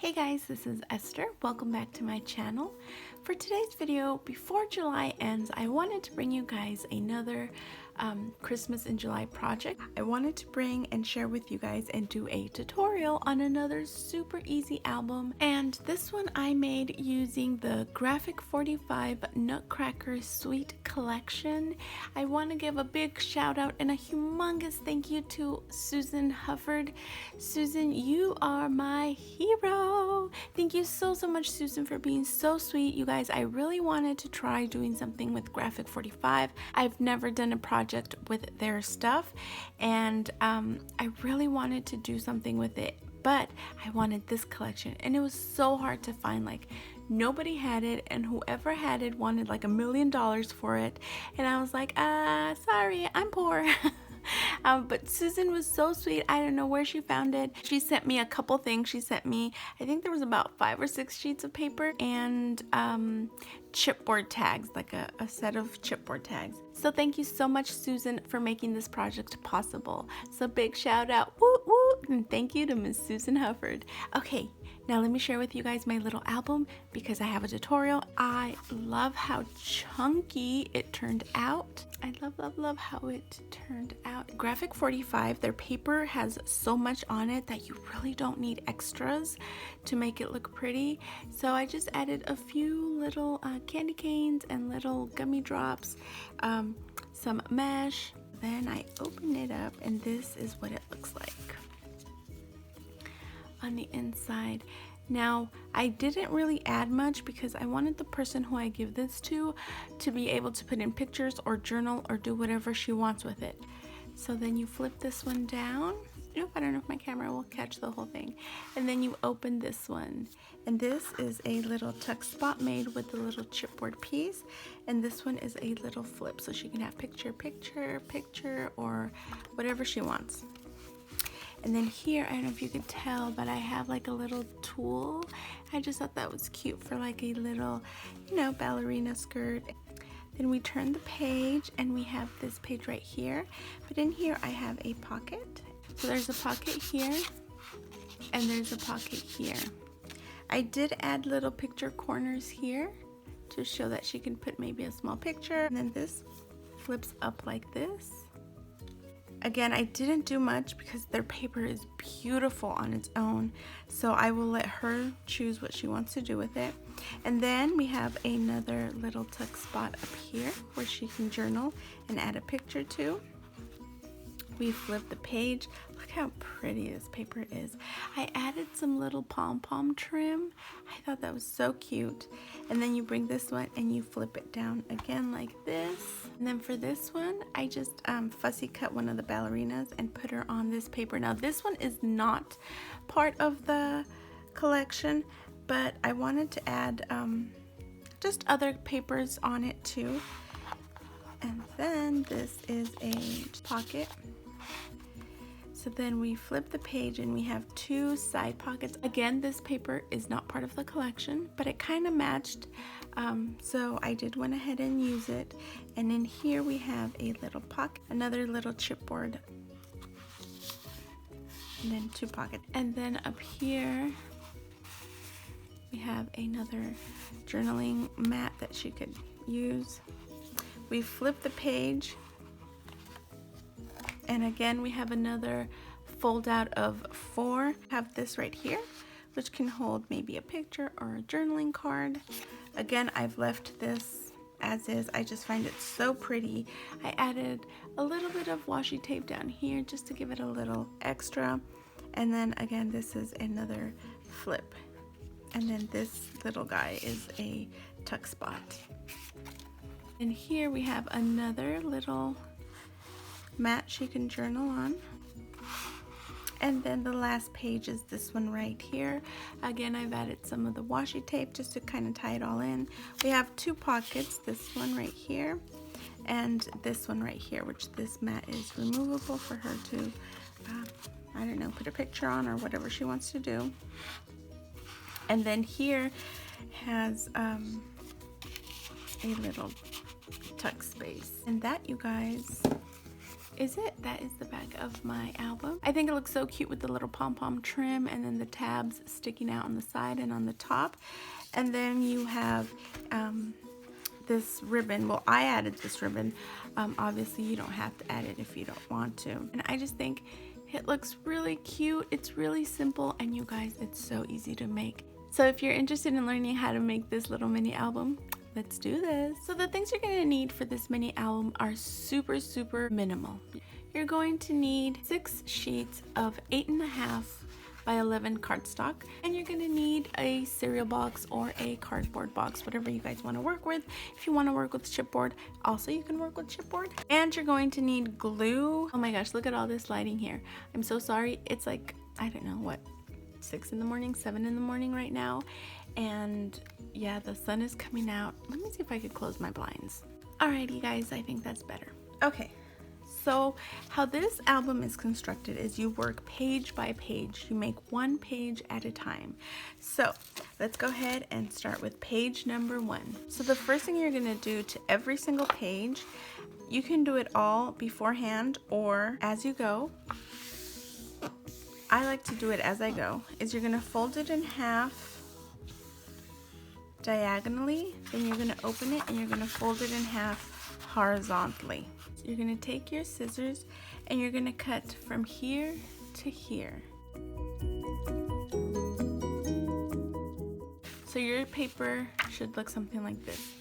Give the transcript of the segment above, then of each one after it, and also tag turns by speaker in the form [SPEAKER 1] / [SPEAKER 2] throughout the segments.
[SPEAKER 1] Hey guys, this is Esther. Welcome back to my channel. For today's video, before July ends, I wanted to bring you guys another Christmas in July project. I wanted to bring and share with you guys and do a tutorial on another super easy album. And this one I made using the Graphic 45 Nutcracker Sweet Collection. I want to give a big shout out and a humongous thank you to Susan Hufford. Susan, you are my hero. Thank you so much, Susan, for being so sweet. You guys, I really wanted to try doing something with Graphic 45. I've never done a project with their stuff, and I really wanted to do something with it, but I wanted this collection, and it was so hard to find. Like, nobody had it, and whoever had it wanted like $1 million for it, and I was like, sorry, I'm poor. But Susan was so sweet. I don't know where she found it. She sent me a couple things. She sent me, I think there was about 5 or 6 sheets of paper and chipboard tags, like a set of chipboard tags. So thank you so much, Susan, for making this project possible. So big shout out, woo woo, and thank you to Miss Susan Hufford. Okay, now let me share with you guys my little album because I have a tutorial. I love how chunky it turned out. I love how it turned out. Graphic 45, their paper has so much on it that you really don't need extras to make it look pretty. So I just added a few little candy canes and little gummy drops, some mesh. Then I open it up and this is what it looks like on the inside. Now, I didn't really add much because I wanted the person who I give this to be able to put in pictures or journal or do whatever she wants with it. So then you flip this one down. Nope, I don't know if my camera will catch the whole thing. And then you open this one. And this is a little tuck spot made with the little chipboard piece. And this one is a little flip, so she can have picture, or whatever she wants. And then here, I don't know if you could tell, but I have like a little tool. I just thought that was cute for like a little, ballerina skirt. Then we turn the page and we have this page right here. But in here, I have a pocket. So there's a pocket here and there's a pocket here. I did add little picture corners here to show that she can put maybe a small picture. And then this flips up like this. Again, I didn't do much because their paper is beautiful on its own, so I will let her choose what she wants to do with it. And then we have another little tuck spot up here where she can journal and add a picture to. We flip the page. Look how pretty this paper is. I added some little pom-pom trim. I thought that was so cute. And then you bring this one and you flip it down again like this. And then for this one, I just fussy cut one of the ballerinas and put her on this paper. Now this one is not part of the collection, but I wanted to add just other papers on it too. And then this is a pocket. So then we flip the page and we have 2 side pockets. Again, this paper is not part of the collection, but it kind of matched. So I did went ahead and use it. And in here we have a little pocket, another little chipboard, and then 2 pockets. And then up here, we have another journaling mat that she could use. We flip the page. And again, we have another fold out of 4. Have this right here, which can hold maybe a picture or a journaling card. Again, I've left this as is. I just find it so pretty. I added a little bit of washi tape down here just to give it a little extra. And then again, this is another flip. And then this little guy is a tuck spot. And here we have another little mat she can journal on. And then the last page is this one right here. Again, I've added some of the washi tape just to kind of tie it all in. We have 2 pockets, this one right here and this one right here, which this mat is removable for her to, I don't know, put a picture on or whatever she wants to do. And then here has a little tuck space. And that, you guys, is it. That is the back of my album. I think it looks so cute with the little pom-pom trim and then the tabs sticking out on the side and on the top. And then you have this ribbon. Well, I added this ribbon. Obviously you don't have to add it if you don't want to. And I just think it looks really cute. It's really simple, and you guys, it's so easy to make. So if you're interested in learning how to make this little mini album, let's do this. So the things you're gonna need for this mini album are super minimal. You're going to need 6 sheets of 8.5 by 11 cardstock, and you're gonna need a cereal box or a cardboard box, whatever you guys want to work with. If you want to work with chipboard, also you can work with chipboard. And you're going to need glue. Oh my gosh, look at all this lighting here. I'm so sorry. It's like, I don't know what, 6 in the morning, 7 in the morning right now, and yeah, the sun is coming out. Let me see if I could close my blinds. Alrighty guys, I think that's better. Okay, so how this album is constructed is you work page by page. You make one page at a time. So let's go ahead and start with page number 1. So the first thing you're gonna do to every single page, you can do it all beforehand or as you go. I like to do it as I go, is you're gonna fold it in half diagonally, then you're gonna open it and you're gonna fold it in half horizontally. So you're gonna take your scissors and you're gonna cut from here to here. So your paper should look something like this.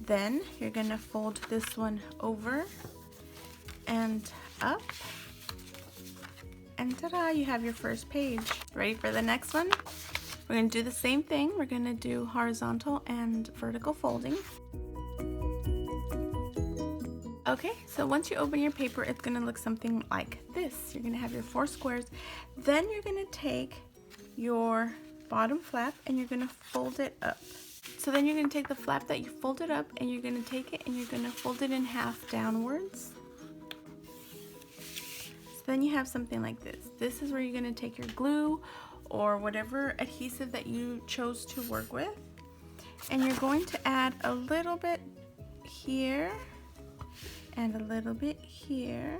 [SPEAKER 1] Then you're gonna fold this one over and up. And ta-da, you have your first page. Ready for the next one? We're gonna do the same thing. We're gonna do horizontal and vertical folding. Okay, so once you open your paper, it's gonna look something like this. You're gonna have your 4 squares. Then you're gonna take your bottom flap and you're gonna fold it up. So then you're gonna take the flap that you folded up and you're gonna take it and you're gonna fold it in half downwards. Then you have something like this. This is where you're gonna take your glue or whatever adhesive that you chose to work with. And you're going to add a little bit here and a little bit here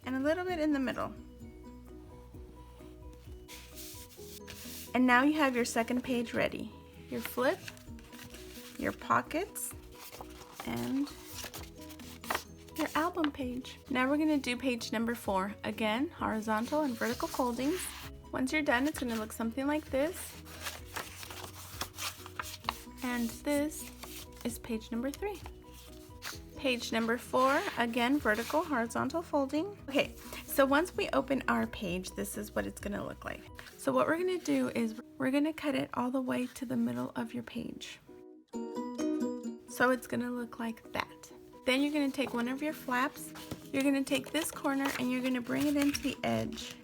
[SPEAKER 1] and a little bit in the middle. And now you have your second page ready. Your flip, your pockets, and your album page. Now we're gonna do page number 4. Again, horizontal and vertical foldings. Once you're done, it's gonna look something like this. And this is page number 3. Page number 4, again, vertical, horizontal folding. Okay, so once we open our page, this is what it's gonna look like. So what we're gonna do is we're gonna cut it all the way to the middle of your page. So it's gonna look like that. Then you're going to take one of your flaps, you're going to take this corner and you're going to bring it into the edge.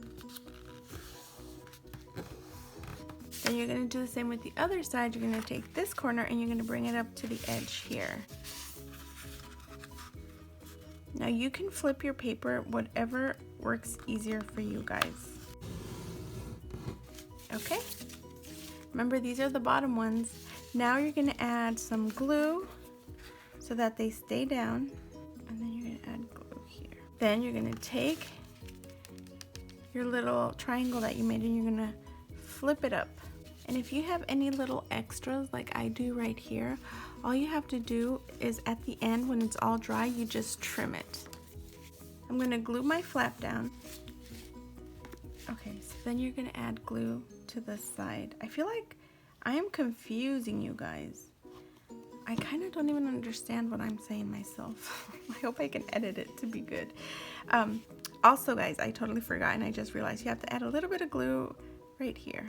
[SPEAKER 1] Then you're going to do the same with the other side. You're going to take this corner and you're going to bring it up to the edge here. Now you can flip your paper, whatever works easier for you guys. Okay? Remember, these are the bottom ones. Now you're going to add some glue so that they stay down, and then you're gonna add glue here. Then you're gonna take your little triangle that you made and you're gonna flip it up. And if you have any little extras like I do right here, all you have to do is at the end when it's all dry, you just trim it. I'm gonna glue my flap down. Okay, so then you're gonna add glue to the side. I feel like I am confusing you guys. I kind of don't even understand what I'm saying myself. I hope I can edit it to be good. Also guys, I totally forgot and I just realized you have to add a little bit of glue right here,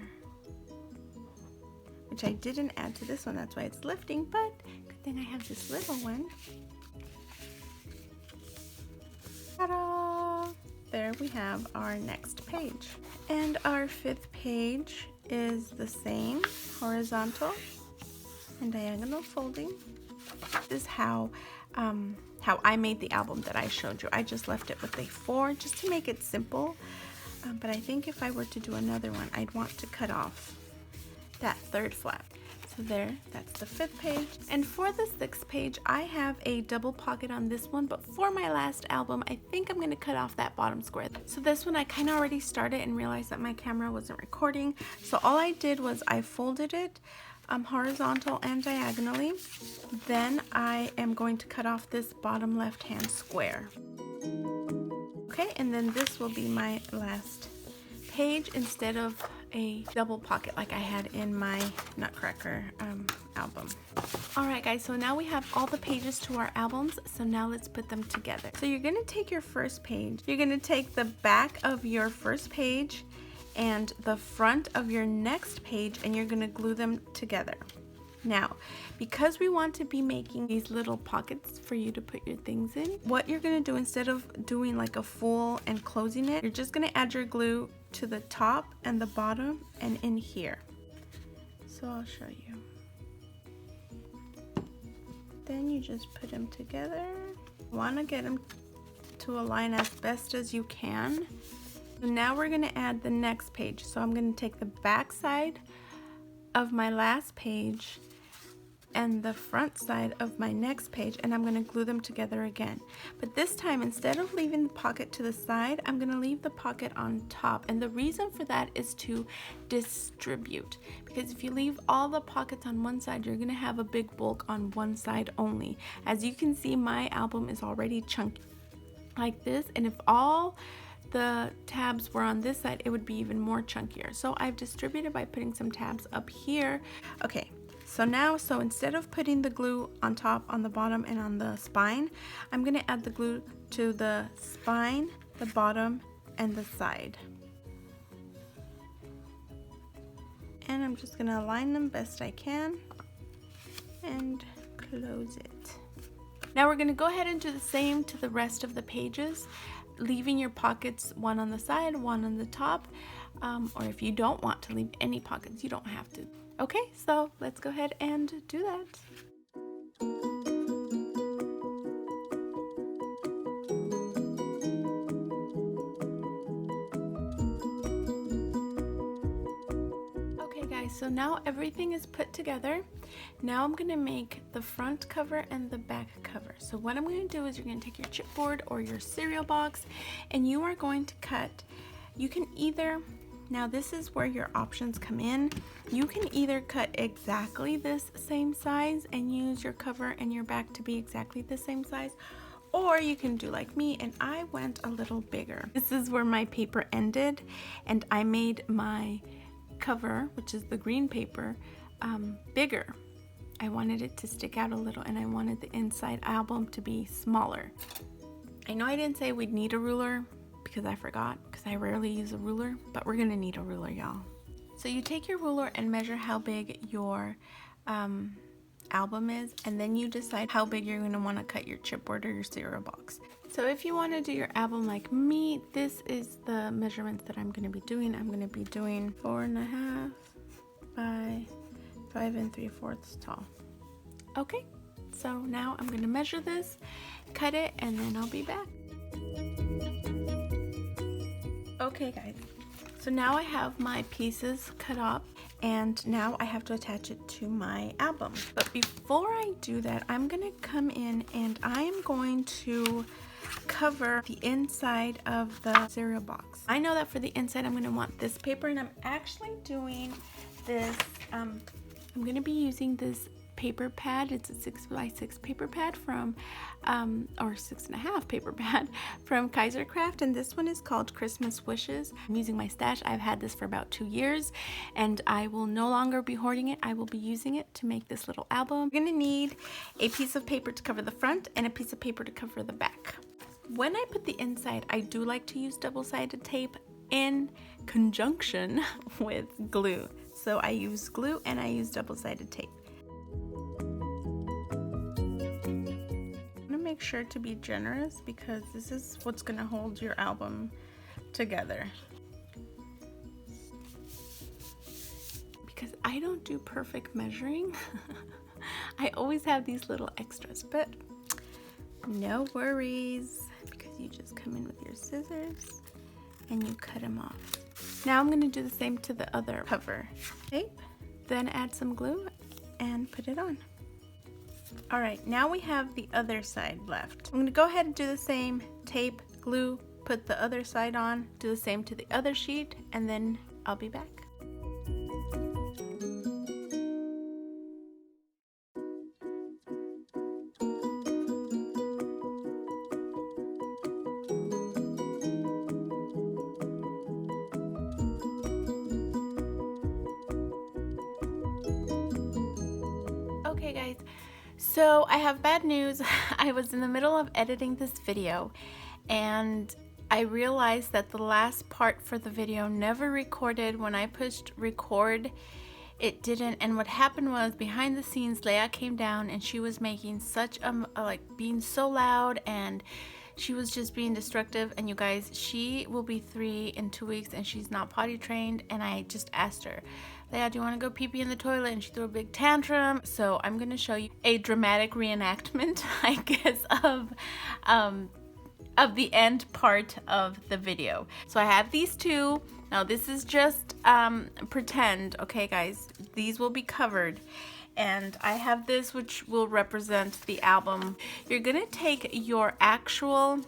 [SPEAKER 1] which I didn't add to this one. That's why it's lifting, but good thing I have this little one. Ta-da! There we have our next page. And our 5th page is the same, horizontal and diagonal folding. This is how I made the album that I showed you. I just left it with a 4 just to make it simple. But I think if I were to do another one, I'd want to cut off that 3rd flap. So there, that's the 5th page. And for the 6th page, I have a double pocket on this one, but for my last album, I think I'm gonna cut off that bottom square. So this one I kind of already started and realized that my camera wasn't recording. So all I did was I folded it horizontal and diagonally. Then I am going to cut off this bottom left-hand square. Okay, and then this will be my last page instead of a double pocket like I had in my Nutcracker album. Alright guys, so now we have all the pages to our albums, so now let's put them together. So you're going to take your first page, you're going to take the back of your first page and the front of your next page, and you're going to glue them together. Now, because we want to be making these little pockets for you to put your things in, what you're going to do, instead of doing like a full and closing it, you're just going to add your glue to the top and the bottom and in here. So I'll show you. Then you just put them together. You want to get them to align as best as you can. So now we're going to add the next page. So I'm going to take the back side of my last page and the front side of my next page, and I'm going to glue them together again. But this time, instead of leaving the pocket to the side, I'm going to leave the pocket on top. And the reason for that is to distribute, because if you leave all the pockets on one side, you're going to have a big bulk on one side only. As you can see, my album is already chunky like this, and if all the tabs were on this side, it would be even more chunkier. So I've distributed by putting some tabs up here. Okay, so now, instead of putting the glue on top, on the bottom, and on the spine, I'm going to add the glue to the spine, the bottom, and the side. And I'm just going to align them best I can and close it. Now we're going to go ahead and do the same to the rest of the pages, leaving your pockets one on the side, one on the top, or if you don't want to leave any pockets, you don't have to. Okay, so let's go ahead and do that. Okay guys, so now everything is put together. Now I'm going to make the front cover and the back cover. So what I'm going to do is you're going to take your chipboard or your cereal box, and you are going to cut. You can either, now this is where your options come in. You can either cut exactly this same size and use your cover and your back to be exactly the same size, or you can do like me, and I went a little bigger. This is where my paper ended, and I made my cover, which is the green paper, bigger. I wanted it to stick out a little, and I wanted the inside album to be smaller. I know I didn't say we'd need a ruler because I forgot, because I rarely use a ruler, but we're gonna need a ruler, y'all. So you take your ruler and measure how big your album is, and then you decide how big you're going to want to cut your chipboard or your cereal box. So if you want to do your album like me, this is the measurements that I'm going to be doing. I'm going to be doing 4.5 by 5 3/4 tall. Okay, so now I'm going to measure this, cut it, and then I'll be back. Okay guys, so now I have my pieces cut up, and now I have to attach it to my album. But before I do that, I'm gonna come in and I am going to cover the inside of the cereal box. I know that for the inside I'm gonna want this paper, and I'm actually doing this, I'm gonna be using this paper pad. It's a 6x6 paper pad from, or 6.5 paper pad from Kaiser Craft, and this one is called Christmas Wishes. I'm using my stash. I've had this for about 2 years, and I will no longer be hoarding it. I will be using it to make this little album. You're gonna need a piece of paper to cover the front and a piece of paper to cover the back. When I put the inside, I do like to use double-sided tape in conjunction with glue. So I use glue and I use double-sided tape. Make sure to be generous, because this is what's going to hold your album together. Because I don't do perfect measuring. I always have these little extras, but no worries, because you just come in with your scissors and you cut them off. Now I'm going to do the same to the other cover. Tape, then add some glue and put it on. Alright, now we have the other side left. I'm going to go ahead and do the same. Tape, glue, put the other side on, do the same to the other sheet, and then I'll be back. Okay guys, so I have bad news. I was in the middle of editing this video and I realized that the last part for the video never recorded. When I pushed record, it didn't, and what happened was behind the scenes Leah came down and she was making such being so loud, and she was just being destructive. And you guys, she will be 3 in 2 weeks and she's not potty trained, and I just asked her, Leah, do you want to go pee-pee in the toilet? And she threw a big tantrum. So I'm going to show you a dramatic reenactment, I guess, of the end part of the video. So I have these two. Now this is just pretend, okay guys? These will be covered. And I have this, which will represent the album. You're gonna take your actual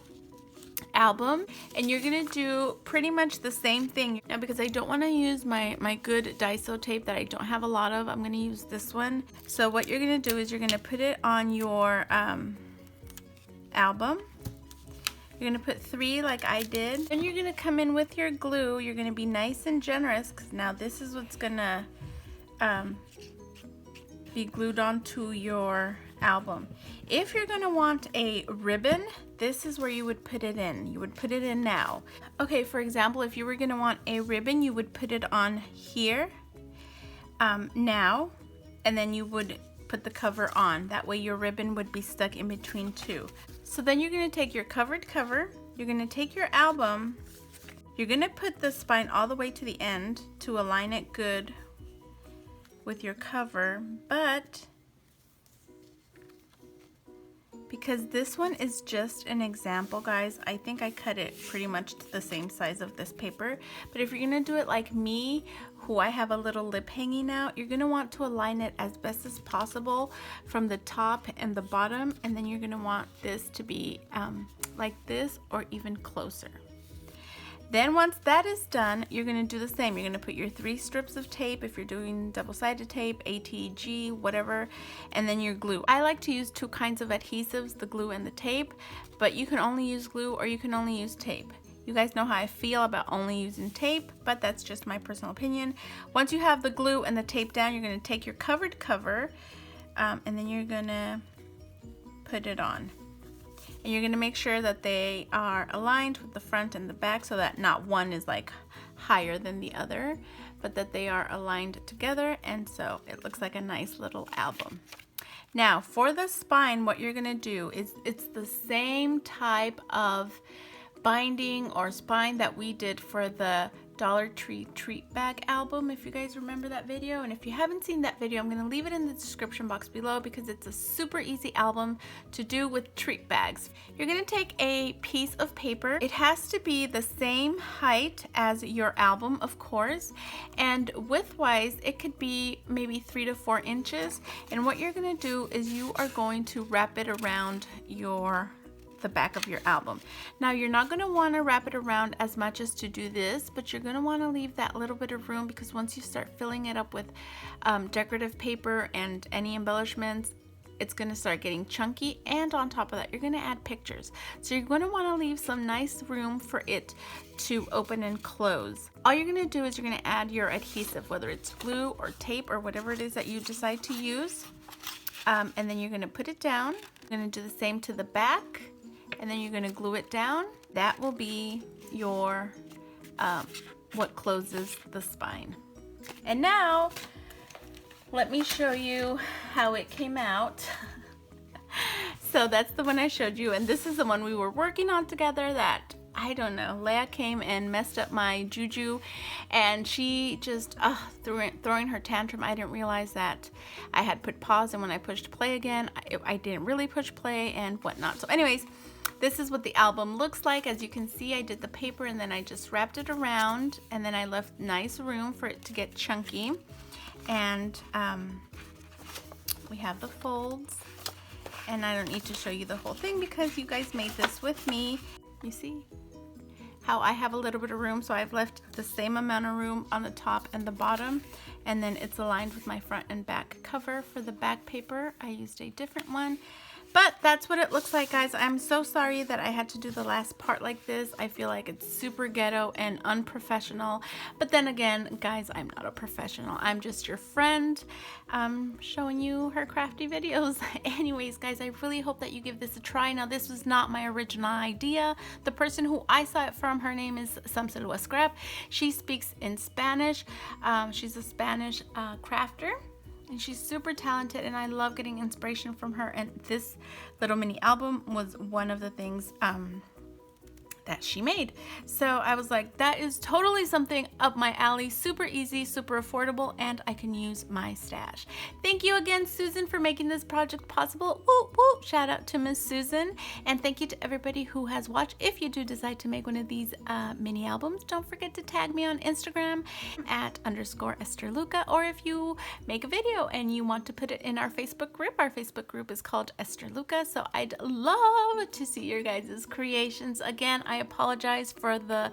[SPEAKER 1] album and you're gonna do pretty much the same thing. Now because I don't want to use my good Daiso tape that I don't have a lot of, I'm gonna use this one. So what you're gonna do is you're gonna put it on your album. You're gonna put 3 like I did. Then you're gonna come in with your glue. You're gonna be nice and generous, because now this is what's gonna be glued onto your album. If you're gonna want a ribbon, this is where you would put it in. You would put it in now. Okay, for example, if you were gonna want a ribbon, you would put it on here now, and then you would put the cover on. That way your ribbon would be stuck in between 2. So then you're gonna take your covered cover, you're gonna take your album, you're gonna put the spine all the way to the end to align it good with your cover, but because this one is just an example, guys, I think I cut it pretty much to the same size of this paper. But if you're gonna do it like me, who I have a little lip hanging out, you're gonna want to align it as best as possible from the top and the bottom, and then you're gonna want this to be like this or even closer. Then once that is done, you're gonna do the same. You're gonna put your 3 strips of tape, if you're doing double-sided tape, ATG, whatever, and then your glue. I like to use 2 kinds of adhesives, the glue and the tape, but you can only use glue or you can only use tape. You guys know how I feel about only using tape, but that's just my personal opinion. Once you have the glue and the tape down, you're gonna take your covered cover, and then you're gonna put it on. And you're gonna make sure that they are aligned with the front and the back, so that not one is like higher than the other, but that they are aligned together, and so it looks like a nice little album. Now for the spine, what you're gonna do is it's the same type of binding or spine that we did for the Dollar Tree treat bag album, if you guys remember that video. And if you haven't seen that video, I'm going to leave it in the description box below, because it's a super easy album to do with treat bags. You're going to take a piece of paper. It has to be the same height as your album, of course, and width-wise it could be maybe 3 to 4 inches. And what you're going to do is you are going to wrap it around the back of your album. Now you're not going to want to wrap it around as much as to do this, but you're going to want to leave that little bit of room, because once you start filling it up with decorative paper and any embellishments, it's going to start getting chunky, and on top of that you're going to add pictures. So you're going to want to leave some nice room for it to open and close. All you're going to do is you're going to add your adhesive, whether it's glue or tape or whatever it is that you decide to use, and then you're going to put it down. You're going to do the same to the back, and then you're going to glue it down. That will be your what closes the spine. And now let me show you how it came out. So that's the one I showed you, and this is the one we were working on together that, I don't know, Leah came and messed up my juju, and she just throwing her tantrum. I didn't realize that I had put pause, and when I pushed play again, I didn't really push play and whatnot. So anyways, this is what the album looks like. As you can see, I did the paper and then I just wrapped it around, and then I left nice room for it to get chunky. And We have the folds, and I don't need to show you the whole thing because you guys made this with me. You see how I have a little bit of room, so I've left the same amount of room on the top and the bottom, and then it's aligned with my front and back cover. For the back paper, I used a different one. But that's what it looks like, guys. I'm so sorry that I had to do the last part like this. I feel like it's super ghetto and unprofessional. But then again, guys, I'm not a professional. I'm just your friend showing you her crafty videos. Anyways, guys, I really hope that you give this a try. Now, this was not my original idea. The person who I saw it from, her name is Samselua Scrap. She speaks in Spanish. She's a Spanish crafter. And she's super talented, and I love getting inspiration from her, and this little mini album was one of the things that she made. So I was like, that is totally something up my alley. Super easy, super affordable, and I can use my stash. Thank you again, Susan, for making this project possible. Woo, woo. Shout out to Miss Susan, and thank you to everybody who has watched. If you do decide to make one of these mini albums, don't forget to tag me on Instagram at _Esther_Luka, or if you make a video and you want to put it in our Facebook group is called Estherldm, so I'd love to see your guys' creations. Again, I apologize for the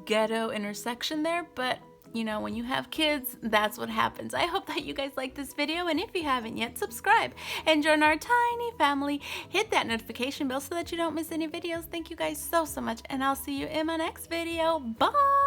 [SPEAKER 1] ghetto intersection there, but you know, when you have kids, that's what happens. I hope that you guys like this video, and if you haven't yet, subscribe and join our tiny family. Hit that notification bell so that you don't miss any videos. Thank you guys so much, and I'll see you in my next video. Bye!